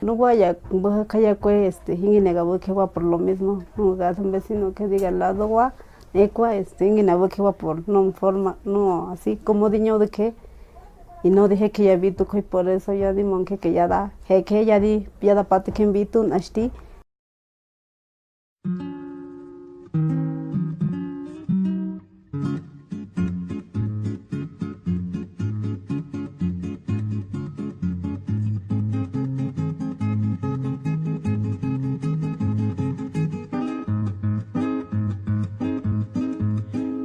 No voy a kaya kue hingi gabo que va por lo mismo. Un gato, un vecino que diga al lado va, ecua hingi nabo que va por no forma, no así como diño de que y no dije que ya vi tu y por eso ya di mon que ya da, que ya da parte que vi tu nashti.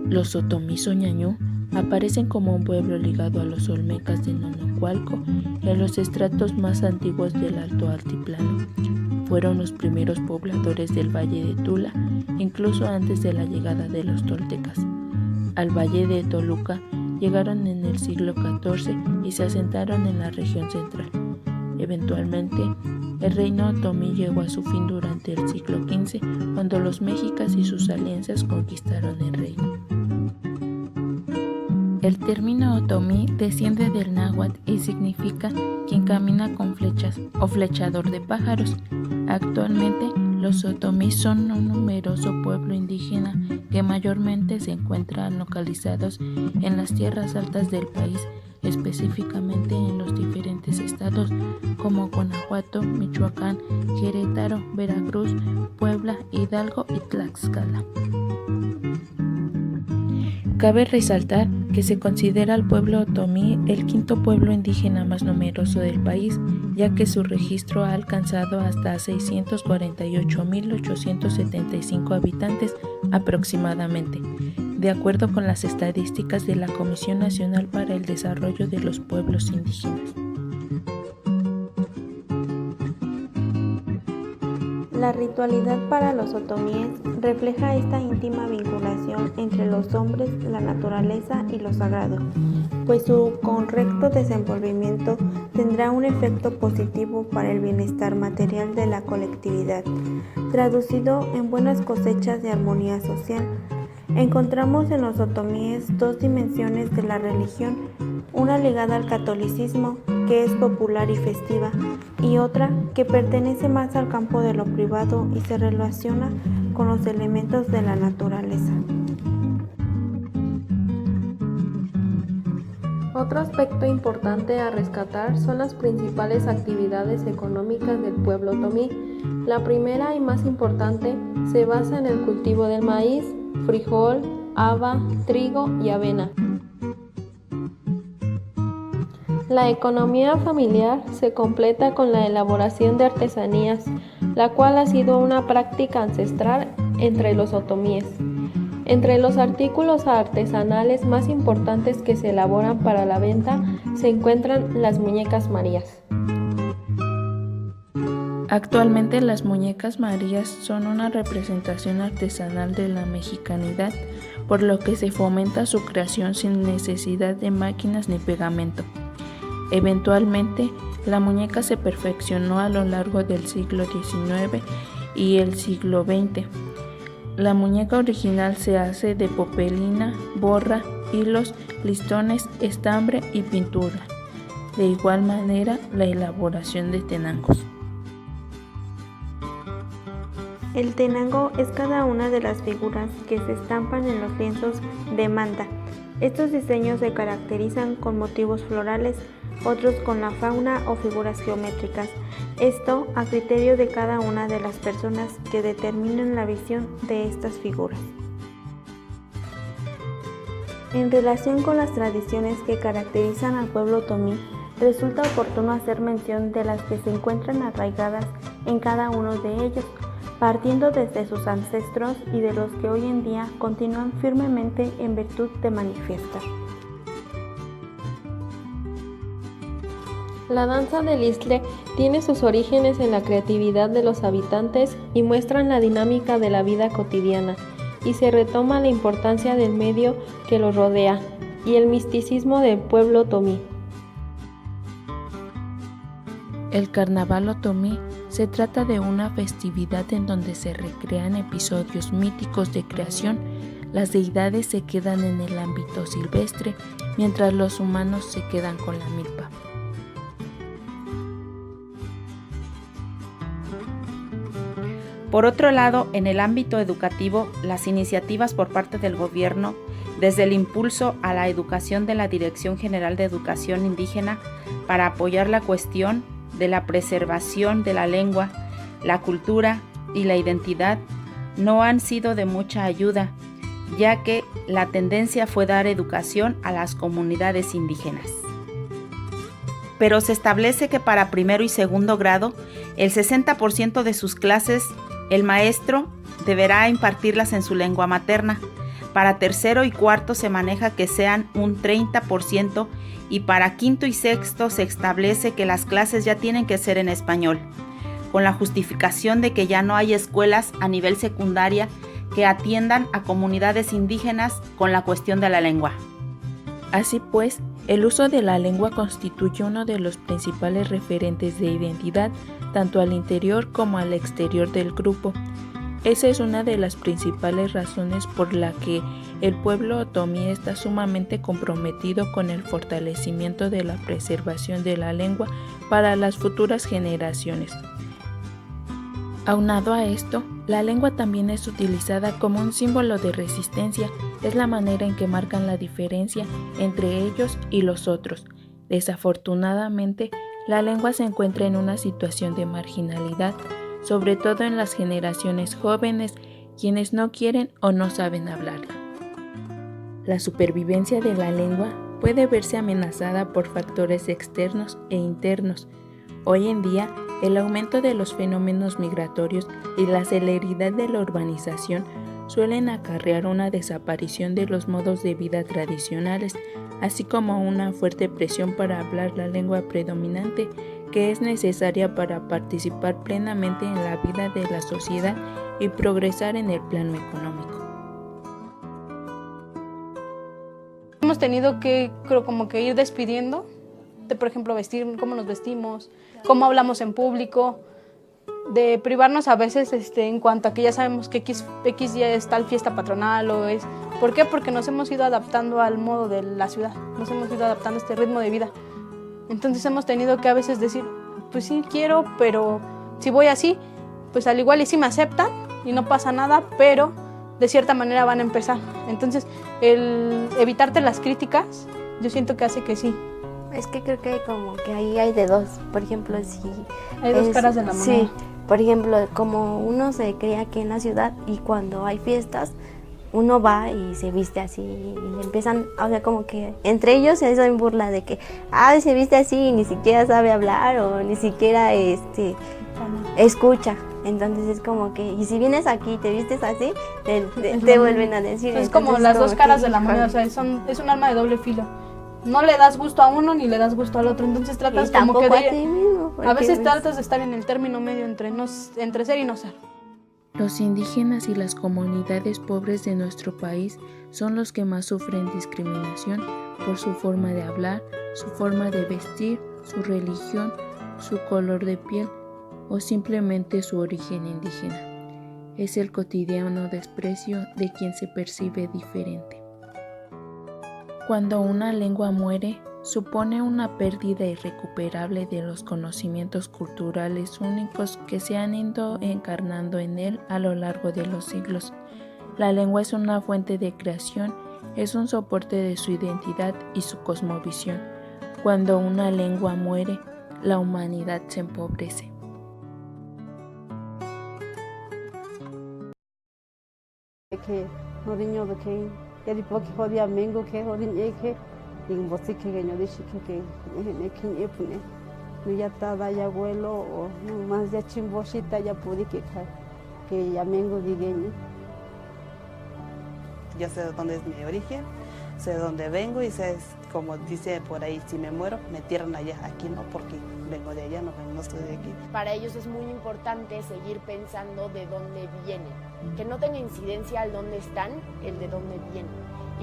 Los otomí soñañú aparecen como un pueblo ligado a los olmecas de Nonocualco en los estratos más antiguos del Alto Altiplano. Fueron los primeros pobladores del Valle de Tula, incluso antes de la llegada de los toltecas. Al Valle de Toluca llegaron en el siglo XIV y se asentaron en la región central. Eventualmente, el reino otomí llegó a su fin durante el siglo XV, cuando los mexicas y sus alianzas conquistaron el reino. El término otomí desciende del náhuatl y significa quien camina con flechas o flechador de pájaros. Actualmente, los otomís son un numeroso pueblo indígena que mayormente se encuentran localizados en las tierras altas del país, específicamente en los diferentes estados como Guanajuato, Michoacán, Querétaro, Veracruz, Puebla, Hidalgo y Tlaxcala. Cabe resaltar que se considera al pueblo otomí el quinto pueblo indígena más numeroso del país, ya que su registro ha alcanzado hasta 648.875 habitantes aproximadamente, de acuerdo con las estadísticas de la Comisión Nacional para el Desarrollo de los Pueblos Indígenas. La ritualidad para los otomíes refleja esta íntima vinculación entre los hombres, la naturaleza y lo sagrado, pues su correcto desenvolvimiento tendrá un efecto positivo para el bienestar material de la colectividad, traducido en buenas cosechas de armonía social. Encontramos en los otomíes dos dimensiones de la religión, una ligada al catolicismo, que es popular y festiva, y otra que pertenece más al campo de lo privado y se relaciona con los elementos de la naturaleza. Otro aspecto importante a rescatar son las principales actividades económicas del pueblo otomí. La primera y más importante se basa en el cultivo del maíz, frijol, haba, trigo y avena. La economía familiar se completa con la elaboración de artesanías, la cual ha sido una práctica ancestral entre los otomíes. Entre los artículos artesanales más importantes que se elaboran para la venta se encuentran las muñecas Marías. Actualmente las muñecas Marías son una representación artesanal de la mexicanidad, por lo que se fomenta su creación sin necesidad de máquinas ni pegamento. Eventualmente, la muñeca se perfeccionó a lo largo del siglo XIX y el siglo XX. La muñeca original se hace de popelina, borra, hilos, listones, estambre y pintura. De igual manera, la elaboración de tenangos. El tenango es cada una de las figuras que se estampan en los lienzos de manta. Estos diseños se caracterizan con motivos florales, otros con la fauna o figuras geométricas. Esto a criterio de cada una de las personas que determinan la visión de estas figuras. En relación con las tradiciones que caracterizan al pueblo otomí, resulta oportuno hacer mención de las que se encuentran arraigadas en cada uno de ellos, partiendo desde sus ancestros y de los que hoy en día continúan firmemente en virtud de manifestar. La danza del Istle tiene sus orígenes en la creatividad de los habitantes y muestran la dinámica de la vida cotidiana, y se retoma la importancia del medio que los rodea y el misticismo del pueblo otomí. El carnaval otomí se trata de una festividad en donde se recrean episodios míticos de creación. Las deidades se quedan en el ámbito silvestre, mientras los humanos se quedan con la milpa. Por otro lado, en el ámbito educativo, las iniciativas por parte del gobierno, desde el impulso a la educación de la Dirección General de Educación Indígena para apoyar la cuestión de la preservación de la lengua, la cultura y la identidad, no han sido de mucha ayuda, ya que la tendencia fue dar educación a las comunidades indígenas. Pero se establece que para primero y segundo grado, el 60% de sus clases, el maestro deberá impartirlas en su lengua materna. Para tercero y cuarto se maneja que sean un 30% y para quinto y sexto se establece que las clases ya tienen que ser en español, con la justificación de que ya no hay escuelas a nivel secundaria que atiendan a comunidades indígenas con la cuestión de la lengua. Así pues, el uso de la lengua constituye uno de los principales referentes de identidad, tanto al interior como al exterior del grupo. Esa es una de las principales razones por la que el pueblo otomí está sumamente comprometido con el fortalecimiento de la preservación de la lengua para las futuras generaciones. Aunado a esto, la lengua también es utilizada como un símbolo de resistencia, es la manera en que marcan la diferencia entre ellos y los otros. Desafortunadamente, la lengua se encuentra en una situación de marginalidad, sobre todo en las generaciones jóvenes, quienes no quieren o no saben hablarla. La supervivencia de la lengua puede verse amenazada por factores externos e internos. Hoy en día, el aumento de los fenómenos migratorios y la celeridad de la urbanización suelen acarrear una desaparición de los modos de vida tradicionales, así como una fuerte presión para hablar la lengua predominante que es necesaria para participar plenamente en la vida de la sociedad y progresar en el plano económico. Hemos tenido que, creo, como que ir despidiendo de, por ejemplo, vestir, cómo nos vestimos, cómo hablamos en público, de privarnos a veces en cuanto a que ya sabemos que X día es tal fiesta patronal o es... ¿Por qué? Porque nos hemos ido adaptando al modo de la ciudad, nos hemos ido adaptando a este ritmo de vida. Entonces hemos tenido que a veces decir, pues sí quiero, pero si voy así, pues al igual y sí me aceptan y no pasa nada, pero de cierta manera van a empezar. Entonces el evitarte las críticas, yo siento que hace que sí. Es que creo que como que ahí hay de dos, por ejemplo, si... Hay dos caras de la moneda. Sí, por ejemplo, como uno se cría aquí en la ciudad y cuando hay fiestas, uno va y se viste así y empiezan, o sea, como que entre ellos se hacen burla de que, se viste así y ni siquiera sabe hablar o ni siquiera escucha. Entonces es como que, y si vienes aquí y te vistes así, te vuelven a decir. Es como las dos caras de la moneda, o sea, es un arma de doble filo. No le das gusto a uno ni le das gusto al otro, entonces tratas como que a veces tratas de estar en el término medio entre ser y no ser. Los indígenas y las comunidades pobres de nuestro país son los que más sufren discriminación por su forma de hablar, su forma de vestir, su religión, su color de piel o simplemente su origen indígena. Es el cotidiano desprecio de quien se percibe diferente. Cuando una lengua muere, supone una pérdida irrecuperable de los conocimientos culturales únicos que se han ido encarnando en él a lo largo de los siglos. La lengua es una fuente de creación, es un soporte de su identidad y su cosmovisión. Cuando una lengua muere, la humanidad se empobrece. Yari poki hodi amengo ke hodi eke ing bosi ke genyo de shike ke ne kin epune no ya tada ya abuelo o no más ya chimboshita ya pudi que ya amengo digeño. Yo sé de dónde es mi origen, sé de dónde vengo y sé, como dice por ahí, si me muero, me entierran allá, aquí no, porque vengo de allá, no estoy de aquí. Para ellos es muy importante seguir pensando de dónde vienen, que no tenga incidencia al dónde están, el de dónde vienen,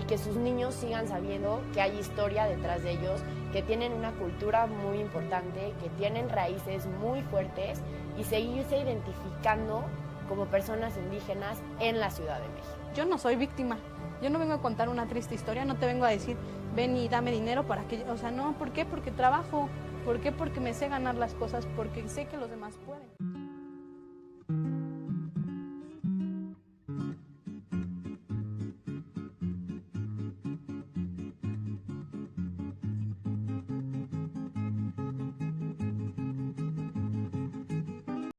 y que sus niños sigan sabiendo que hay historia detrás de ellos, que tienen una cultura muy importante, que tienen raíces muy fuertes y seguirse identificando como personas indígenas en la Ciudad de México. Yo no soy víctima, yo no vengo a contar una triste historia, no te vengo a decir, ven y dame dinero para que... O sea, no, ¿por qué? Porque trabajo. ¿Por qué? Porque me sé ganar las cosas, porque sé que los demás pueden.